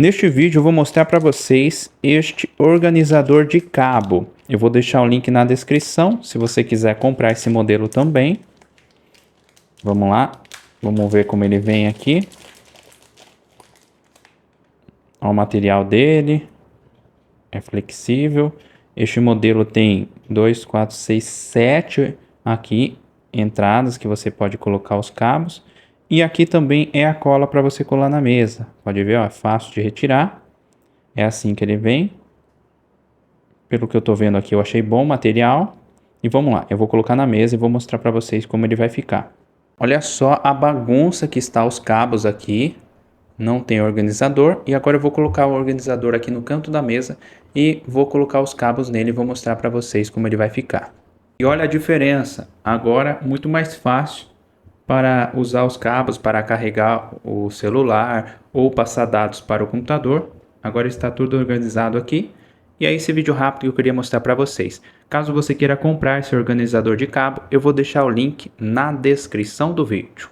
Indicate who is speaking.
Speaker 1: Neste vídeo eu vou mostrar para vocês este organizador de cabo. Eu vou deixar o link na descrição, se você quiser comprar esse modelo também. Vamos lá, vamos ver como ele vem aqui. Olha o material dele, é flexível. Este modelo tem 2, 4, 6, 7 aqui entradas que você pode colocar os cabos. E aqui também é a cola para você colar na mesa. Pode ver, ó, é fácil de retirar. É assim que ele vem. Pelo que eu tô vendo aqui, eu achei bom o material. E vamos lá, eu vou colocar na mesa e vou mostrar para vocês como ele vai ficar. Olha só a bagunça que está os cabos aqui. Não tem organizador. E agora eu vou colocar o organizador aqui no canto da mesa e vou colocar os cabos nele e vou mostrar para vocês como ele vai ficar. E olha a diferença. Agora muito mais fácil para usar os cabos para carregar o celular ou passar dados para o computador. Agora está tudo organizado aqui. E é esse vídeo rápido que eu queria mostrar para vocês. Caso você queira comprar esse organizador de cabo, eu vou deixar o link na descrição do vídeo.